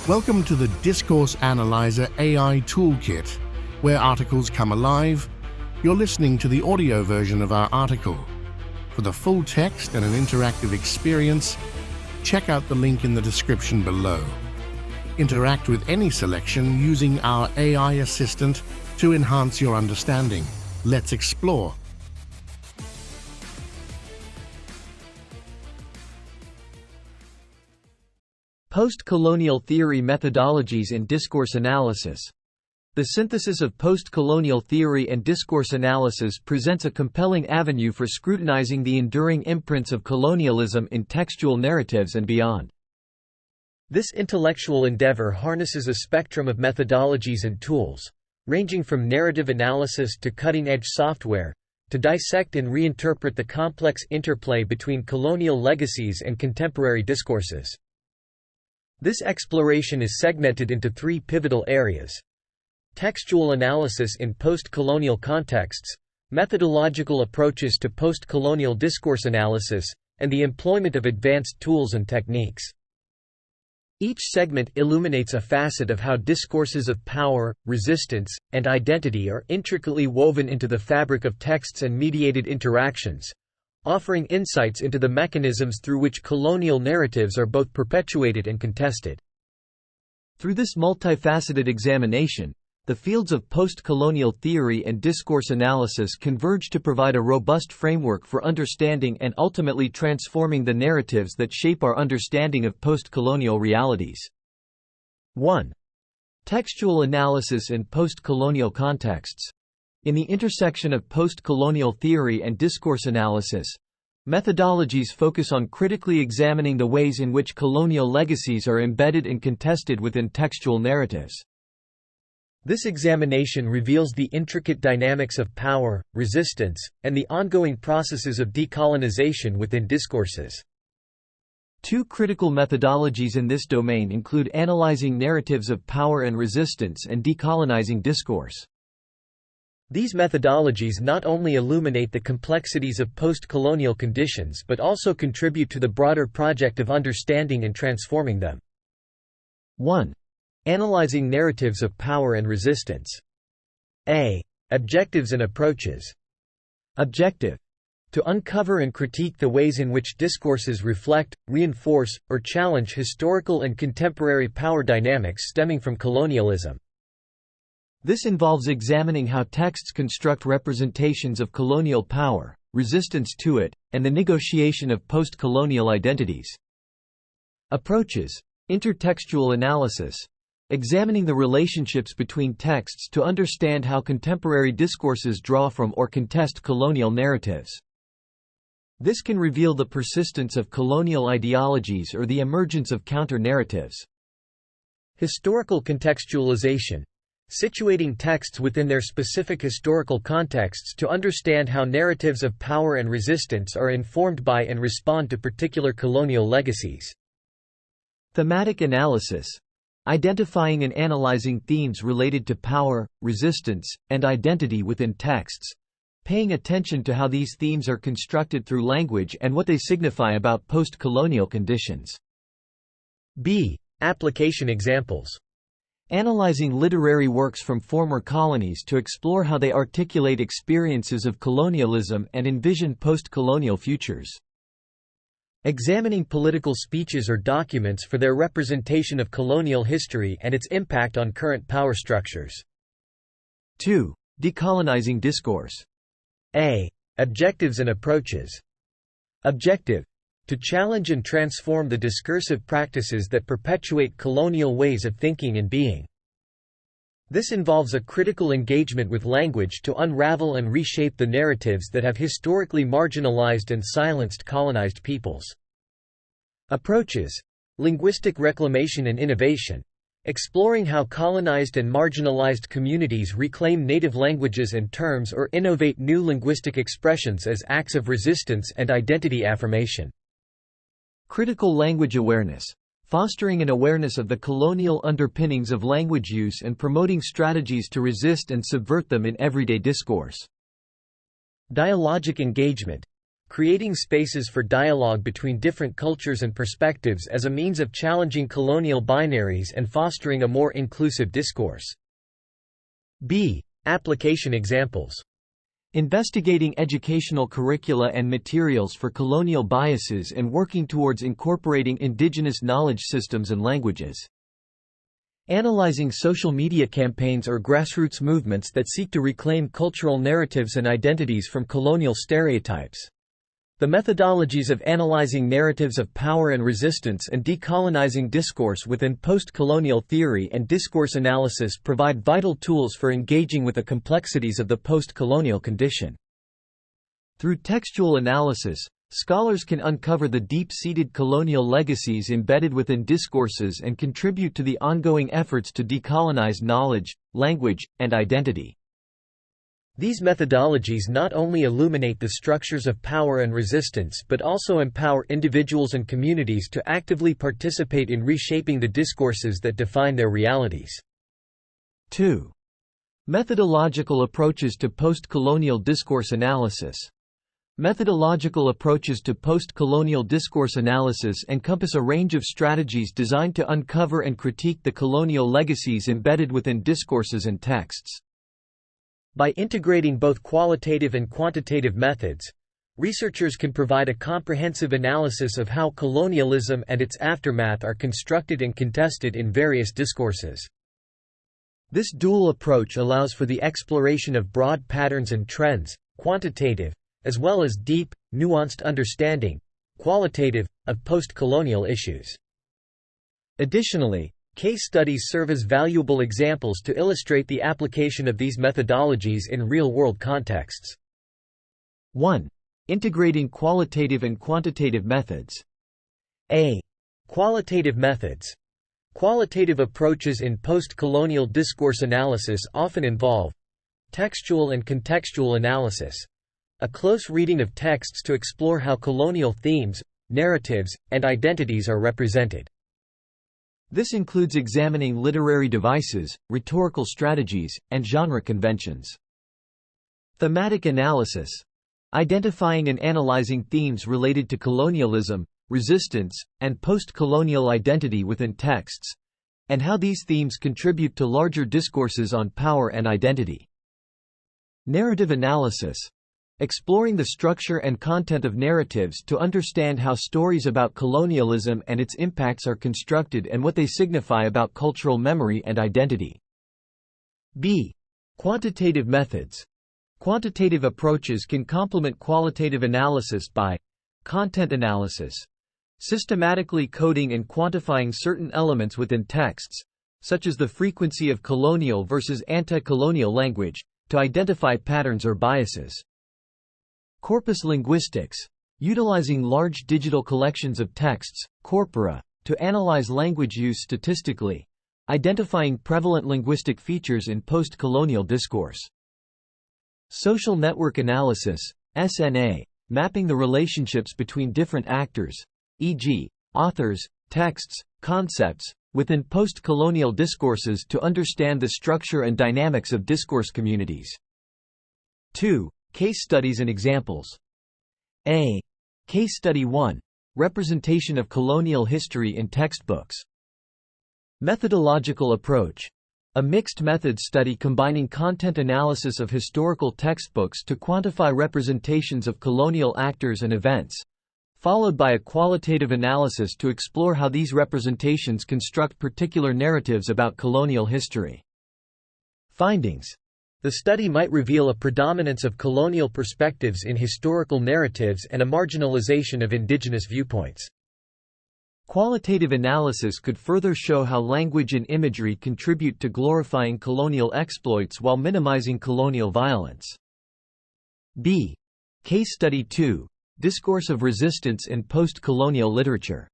Welcome to the Discourse Analyzer AI Toolkit, where articles come alive. You're listening to the audio version of our article. For the full text and an interactive experience, check out the link in the description below. Interact with any selection using our AI assistant to enhance your understanding. Let's explore. Post-Colonial Theory Methodologies in Discourse Analysis. The synthesis of post-colonial theory and discourse analysis presents a compelling avenue for scrutinizing the enduring imprints of colonialism in textual narratives and beyond. This intellectual endeavor harnesses a spectrum of methodologies and tools, ranging from narrative analysis to cutting-edge software, to dissect and reinterpret the complex interplay between colonial legacies and contemporary discourses. This exploration is segmented into three pivotal areas: textual analysis in post-colonial contexts, methodological approaches to post-colonial discourse analysis, and the employment of advanced tools and techniques. Each segment illuminates a facet of how discourses of power, resistance, and identity are intricately woven into the fabric of texts and mediated interactions, offering insights into the mechanisms through which colonial narratives are both perpetuated and contested. Through this multifaceted examination, the fields of post-colonial theory and discourse analysis converge to provide a robust framework for understanding and ultimately transforming the narratives that shape our understanding of post-colonial realities. 1. Textual analysis in post-colonial contexts. In the intersection of post-colonial theory and discourse analysis, methodologies focus on critically examining the ways in which colonial legacies are embedded and contested within textual narratives. This examination reveals the intricate dynamics of power, resistance, and the ongoing processes of decolonization within discourses. Two critical methodologies in this domain include analyzing narratives of power and resistance and decolonizing discourse. These methodologies not only illuminate the complexities of post-colonial conditions but also contribute to the broader project of understanding and transforming them. 1. Analyzing narratives of power and resistance. A. Objectives and approaches. Objective: to uncover and critique the ways in which discourses reflect, reinforce, or challenge historical and contemporary power dynamics stemming from colonialism. This involves examining how texts construct representations of colonial power, resistance to it, and the negotiation of post-colonial identities. Approaches: intertextual analysis, examining the relationships between texts to understand how contemporary discourses draw from or contest colonial narratives. This can reveal the persistence of colonial ideologies or the emergence of counter-narratives. Historical contextualization, situating texts within their specific historical contexts to understand how narratives of power and resistance are informed by and respond to particular colonial legacies. Thematic analysis, identifying and analyzing themes related to power, resistance, and identity within texts, paying attention to how these themes are constructed through language and what they signify about post-colonial conditions. B. Application examples. Analyzing literary works from former colonies to explore how they articulate experiences of colonialism and envision post-colonial futures. Examining political speeches or documents for their representation of colonial history and its impact on current power structures. 2. Decolonizing discourse. A. Objectives and approaches. Objective: to challenge and transform the discursive practices that perpetuate colonial ways of thinking and being. This involves a critical engagement with language to unravel and reshape the narratives that have historically marginalized and silenced colonized peoples. Approaches: linguistic reclamation and innovation, exploring how colonized and marginalized communities reclaim native languages and terms or innovate new linguistic expressions as acts of resistance and identity affirmation. Critical language awareness, fostering an awareness of the colonial underpinnings of language use and promoting strategies to resist and subvert them in everyday discourse. Dialogic engagement, creating spaces for dialogue between different cultures and perspectives as a means of challenging colonial binaries and fostering a more inclusive discourse. B. Application examples. Investigating educational curricula and materials for colonial biases and working towards incorporating indigenous knowledge systems and languages. Analyzing social media campaigns or grassroots movements that seek to reclaim cultural narratives and identities from colonial stereotypes. The methodologies of analyzing narratives of power and resistance and decolonizing discourse within post-colonial theory and discourse analysis provide vital tools for engaging with the complexities of the post-colonial condition. Through textual analysis, scholars can uncover the deep-seated colonial legacies embedded within discourses and contribute to the ongoing efforts to decolonize knowledge, language, and identity. These methodologies not only illuminate the structures of power and resistance but also empower individuals and communities to actively participate in reshaping the discourses that define their realities. 2. Methodological approaches to post-colonial discourse analysis. Methodological approaches to post-colonial discourse analysis encompass a range of strategies designed to uncover and critique the colonial legacies embedded within discourses and texts. By integrating both qualitative and quantitative methods, researchers can provide a comprehensive analysis of how colonialism and its aftermath are constructed and contested in various discourses. This dual approach allows for the exploration of broad patterns and trends, quantitative, as well as deep, nuanced understanding, qualitative, of post-colonial issues. Additionally, case studies serve as valuable examples to illustrate the application of these methodologies in real-world contexts. 1. Integrating qualitative and quantitative methods. A. Qualitative methods. Qualitative approaches in post-colonial discourse analysis often involve textual and contextual analysis, a close reading of texts to explore how colonial themes, narratives, and identities are represented. This includes examining literary devices, rhetorical strategies, and genre conventions. Thematic analysis. Identifying and analyzing themes related to colonialism, resistance, and post-colonial identity within texts, and how these themes contribute to larger discourses on power and identity. Narrative analysis. Exploring the structure and content of narratives to understand how stories about colonialism and its impacts are constructed and what they signify about cultural memory and identity. B. Quantitative methods. Quantitative approaches can complement qualitative analysis by content analysis, systematically coding and quantifying certain elements within texts, such as the frequency of colonial versus anti-colonial language, to identify patterns or biases. Corpus linguistics. Utilizing large digital collections of texts, corpora, to analyze language use statistically, identifying prevalent linguistic features in post-colonial discourse. Social network analysis, SNA, mapping the relationships between different actors, e.g., authors, texts, concepts, within post-colonial discourses to understand the structure and dynamics of discourse communities. 2. Case studies and examples. A. Case Study 1. Representation of colonial history in textbooks. Methodological approach. A mixed method study combining content analysis of historical textbooks to quantify representations of colonial actors and events, followed by a qualitative analysis to explore how these representations construct particular narratives about colonial history. Findings. The study might reveal a predominance of colonial perspectives in historical narratives and a marginalization of indigenous viewpoints. Qualitative analysis could further show how language and imagery contribute to glorifying colonial exploits while minimizing colonial violence. B. Case Study 2. Discourse of Resistance in Post-Colonial Literature.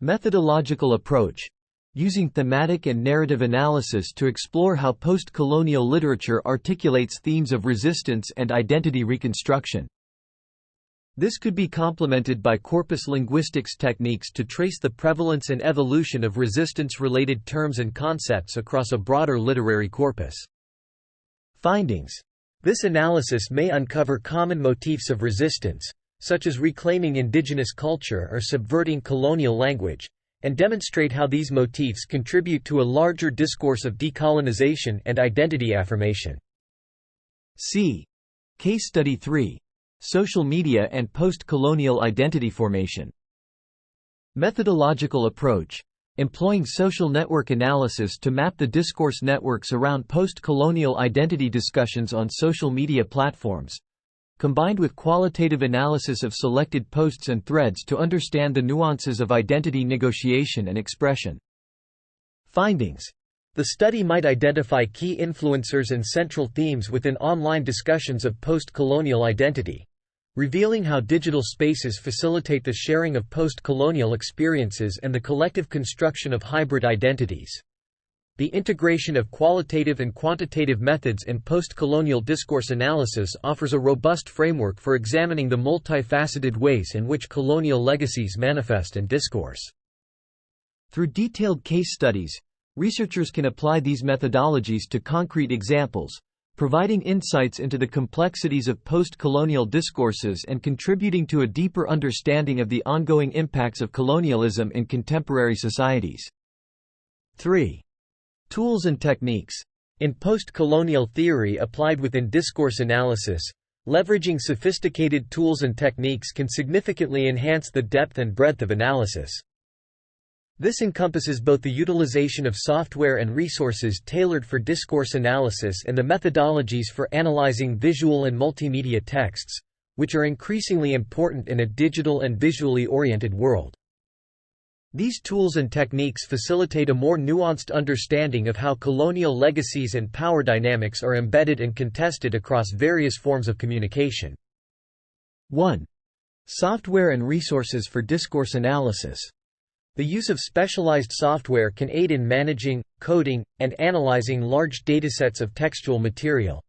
Methodological approach. Using thematic and narrative analysis to explore how post-colonial literature articulates themes of resistance and identity reconstruction. This could be complemented by corpus linguistics techniques to trace the prevalence and evolution of resistance-related terms and concepts across a broader literary corpus. Findings. This analysis may uncover common motifs of resistance, such as reclaiming indigenous culture or subverting colonial language, and demonstrate how these motifs contribute to a larger discourse of decolonization and identity affirmation. C. Case Study 3. Social Media and Post-Colonial Identity Formation. Methodological approach. Employing social network analysis to map the discourse networks around post-colonial identity discussions on social media platforms, combined with qualitative analysis of selected posts and threads to understand the nuances of identity negotiation and expression. Findings. The study might identify key influencers and central themes within online discussions of post-colonial identity, revealing how digital spaces facilitate the sharing of post-colonial experiences and the collective construction of hybrid identities. The integration of qualitative and quantitative methods in post-colonial discourse analysis offers a robust framework for examining the multifaceted ways in which colonial legacies manifest in discourse. Through detailed case studies, researchers can apply these methodologies to concrete examples, providing insights into the complexities of post-colonial discourses and contributing to a deeper understanding of the ongoing impacts of colonialism in contemporary societies. 3. Tools and techniques. In post-colonial theory applied within discourse analysis, leveraging sophisticated tools and techniques can significantly enhance the depth and breadth of analysis. This encompasses both the utilization of software and resources tailored for discourse analysis and the methodologies for analyzing visual and multimedia texts, which are increasingly important in a digital and visually oriented world. These tools and techniques facilitate a more nuanced understanding of how colonial legacies and power dynamics are embedded and contested across various forms of communication. 1. Software and resources for discourse analysis. The use of specialized software can aid in managing, coding, and analyzing large datasets of textual material,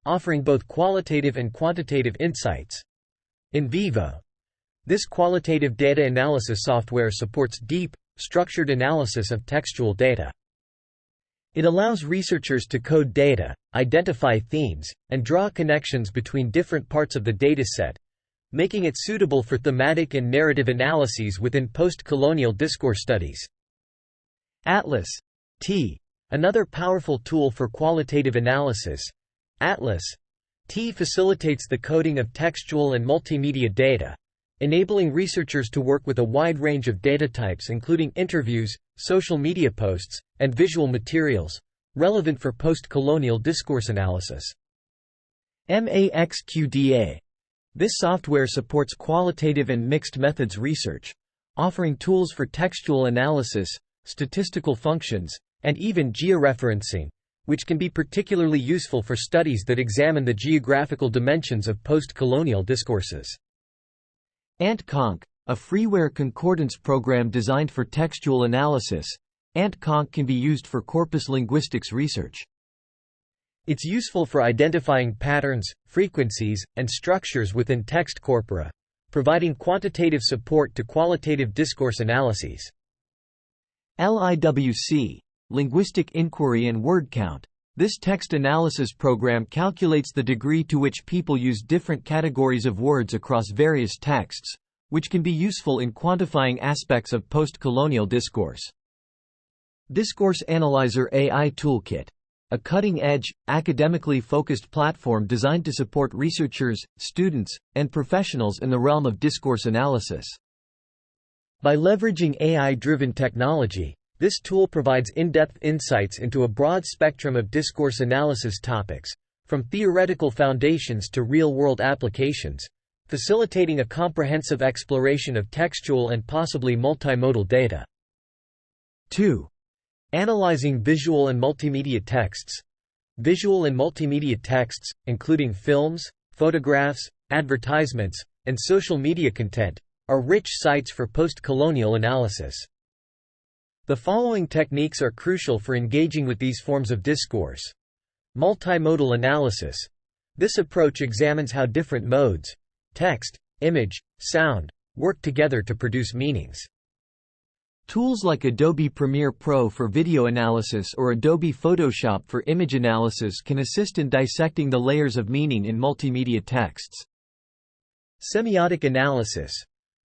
offering both qualitative and quantitative insights. In vivo, this qualitative data analysis software supports deep, structured analysis of textual data. It allows researchers to code data, identify themes, and draw connections between different parts of the dataset, making it suitable for thematic and narrative analyses within post-colonial discourse studies. Atlas T. Another powerful tool for qualitative analysis. Atlas T facilitates the coding of textual and multimedia data, enabling researchers to work with a wide range of data types including interviews, social media posts, and visual materials, relevant for post-colonial discourse analysis. MAXQDA. This software supports qualitative and mixed methods research, offering tools for textual analysis, statistical functions, and even georeferencing, which can be particularly useful for studies that examine the geographical dimensions of post-colonial discourses. AntConc, a freeware concordance program designed for textual analysis, AntConc can be used for corpus linguistics research. It's useful for identifying patterns, frequencies, and structures within text corpora, providing quantitative support to qualitative discourse analyses. LIWC, Linguistic Inquiry and Word Count. This text analysis program calculates the degree to which people use different categories of words across various texts, which can be useful in quantifying aspects of post-colonial discourse. Discourse Analyzer AI Toolkit. A cutting-edge, academically-focused platform designed to support researchers, students, and professionals in the realm of discourse analysis. By leveraging AI-driven technology, this tool provides in-depth insights into a broad spectrum of discourse analysis topics, from theoretical foundations to real-world applications, facilitating a comprehensive exploration of textual and possibly multimodal data. 2. Analyzing visual and multimedia texts. Visual and multimedia texts, including films, photographs, advertisements, and social media content, are rich sites for post-colonial analysis. The following techniques are crucial for engaging with these forms of discourse. Multimodal analysis. This approach examines how different modes, text, image, sound, work together to produce meanings. Tools like Adobe Premiere Pro for video analysis or Adobe Photoshop for image analysis can assist in dissecting the layers of meaning in multimedia texts. Semiotic analysis.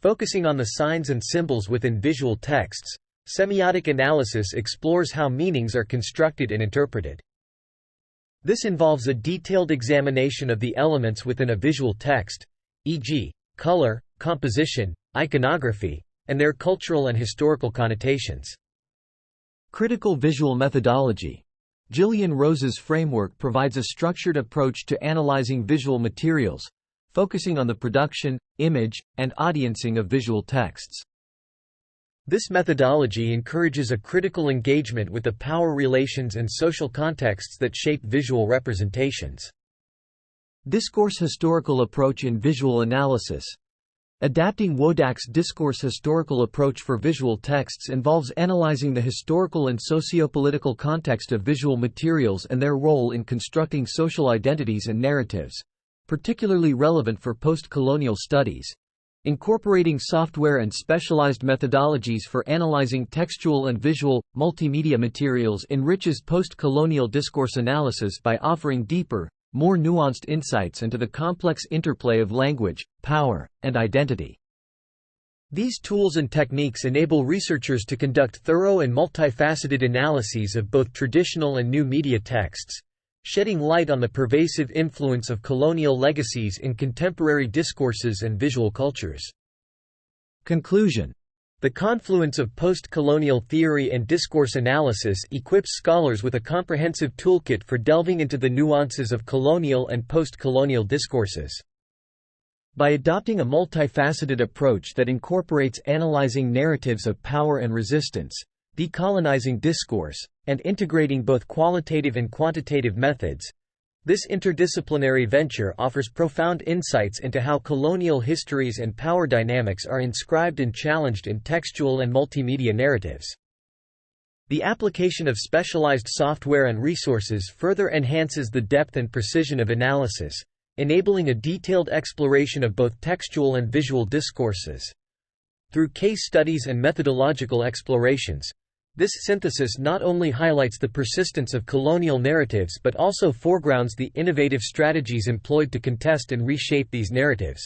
Focusing on the signs and symbols within visual texts, semiotic analysis explores how meanings are constructed and interpreted. This involves a detailed examination of the elements within a visual text, e.g., color, composition, iconography, and their cultural and historical connotations. Critical visual methodology. Gillian Rose's framework provides a structured approach to analyzing visual materials, focusing on the production, image, and audiencing of visual texts. This methodology encourages a critical engagement with the power relations and social contexts that shape visual representations. Discourse historical approach in visual analysis. Adapting Wodak's discourse historical approach for visual texts involves analyzing the historical and sociopolitical context of visual materials and their role in constructing social identities and narratives, particularly relevant for post-colonial studies. Incorporating software and specialized methodologies for analyzing textual and visual, multimedia materials enriches post-colonial discourse analysis by offering deeper, more nuanced insights into the complex interplay of language, power, and identity. These tools and techniques enable researchers to conduct thorough and multifaceted analyses of both traditional and new media texts, shedding light on the pervasive influence of colonial legacies in contemporary discourses and visual cultures. Conclusion. The confluence of post-colonial theory and discourse analysis equips scholars with a comprehensive toolkit for delving into the nuances of colonial and post-colonial discourses. By adopting a multifaceted approach that incorporates analyzing narratives of power and resistance, decolonizing discourse, and integrating both qualitative and quantitative methods, this interdisciplinary venture offers profound insights into how colonial histories and power dynamics are inscribed and challenged in textual and multimedia narratives. The application of specialized software and resources further enhances the depth and precision of analysis, enabling a detailed exploration of both textual and visual discourses. Through case studies and methodological explorations, this synthesis not only highlights the persistence of colonial narratives but also foregrounds the innovative strategies employed to contest and reshape these narratives.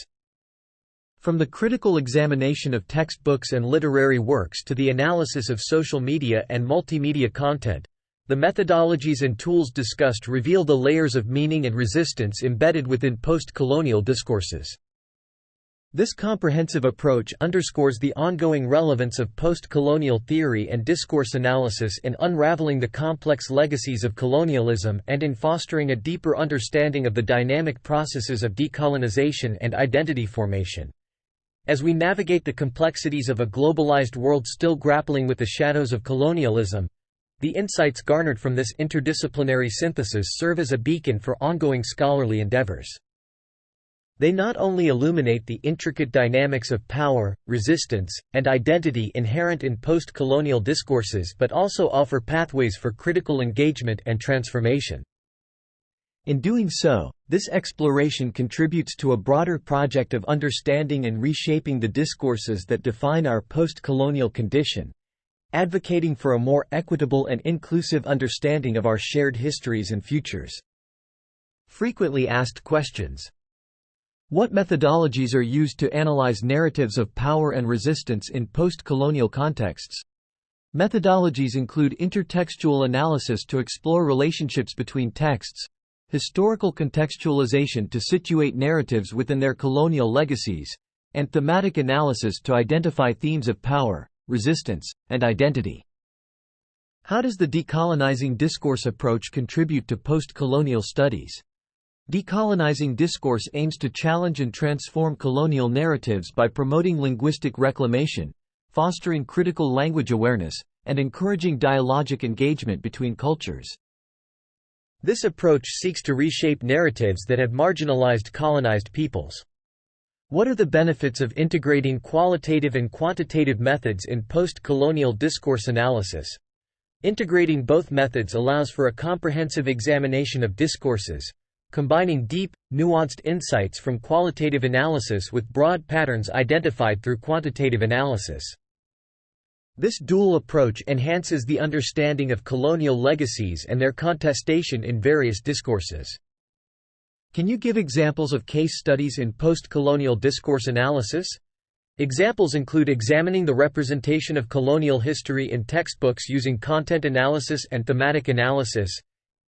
From the critical examination of textbooks and literary works to the analysis of social media and multimedia content, the methodologies and tools discussed reveal the layers of meaning and resistance embedded within post-colonial discourses. This comprehensive approach underscores the ongoing relevance of post-colonial theory and discourse analysis in unraveling the complex legacies of colonialism and in fostering a deeper understanding of the dynamic processes of decolonization and identity formation. As we navigate the complexities of a globalized world still grappling with the shadows of colonialism, the insights garnered from this interdisciplinary synthesis serve as a beacon for ongoing scholarly endeavors. They not only illuminate the intricate dynamics of power, resistance, and identity inherent in post-colonial discourses but also offer pathways for critical engagement and transformation. In doing so, this exploration contributes to a broader project of understanding and reshaping the discourses that define our post-colonial condition, advocating for a more equitable and inclusive understanding of our shared histories and futures. Frequently asked questions. What methodologies are used to analyze narratives of power and resistance in post-colonial contexts? Methodologies include intertextual analysis to explore relationships between texts, historical contextualization to situate narratives within their colonial legacies, and thematic analysis to identify themes of power, resistance, and identity. How does the decolonizing discourse approach contribute to post-colonial studies? Decolonizing discourse aims to challenge and transform colonial narratives by promoting linguistic reclamation, fostering critical language awareness, and encouraging dialogic engagement between cultures. This approach seeks to reshape narratives that have marginalized colonized peoples. What are the benefits of integrating qualitative and quantitative methods in post-colonial discourse analysis? Integrating both methods allows for a comprehensive examination of discourses, combining deep, nuanced insights from qualitative analysis with broad patterns identified through quantitative analysis. This dual approach enhances the understanding of colonial legacies and their contestation in various discourses. Can you give examples of case studies in post-colonial discourse analysis? Examples include examining the representation of colonial history in textbooks using content analysis and thematic analysis,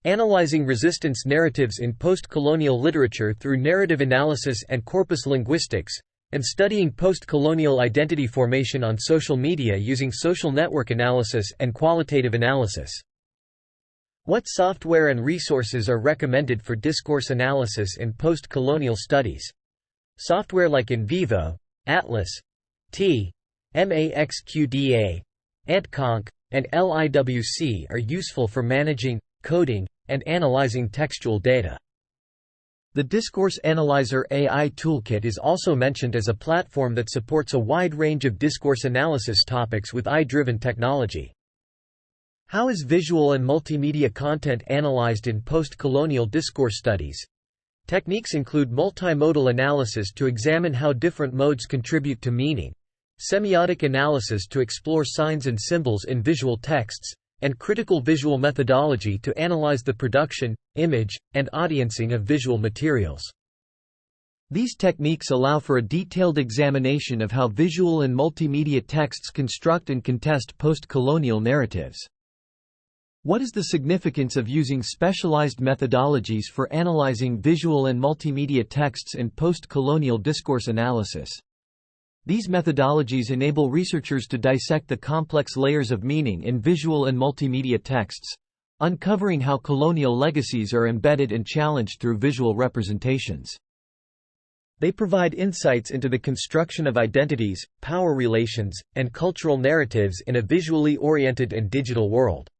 analyzing resistance narratives in post-colonial literature through narrative analysis and corpus linguistics, and studying post-colonial identity formation on social media using social network analysis and qualitative analysis. What software and resources are recommended for discourse analysis in post-colonial studies? Software like NVivo, Atlas, Maxqda, AntConc, and LIWC are useful for managing, coding, and analyzing textual data. The Discourse Analyzer AI Toolkit is also mentioned as a platform that supports a wide range of discourse analysis topics with AI-driven technology. How is visual and multimedia content analyzed in post-colonial discourse studies? Techniques include multimodal analysis to examine how different modes contribute to meaning, semiotic analysis to explore signs and symbols in visual texts, and critical visual methodology to analyze the production, image, and audiencing of visual materials. These techniques allow for a detailed examination of how visual and multimedia texts construct and contest post-colonial narratives. What is the significance of using specialized methodologies for analyzing visual and multimedia texts in post-colonial discourse analysis? These methodologies enable researchers to dissect the complex layers of meaning in visual and multimedia texts, uncovering how colonial legacies are embedded and challenged through visual representations. They provide insights into the construction of identities, power relations, and cultural narratives in a visually oriented and digital world.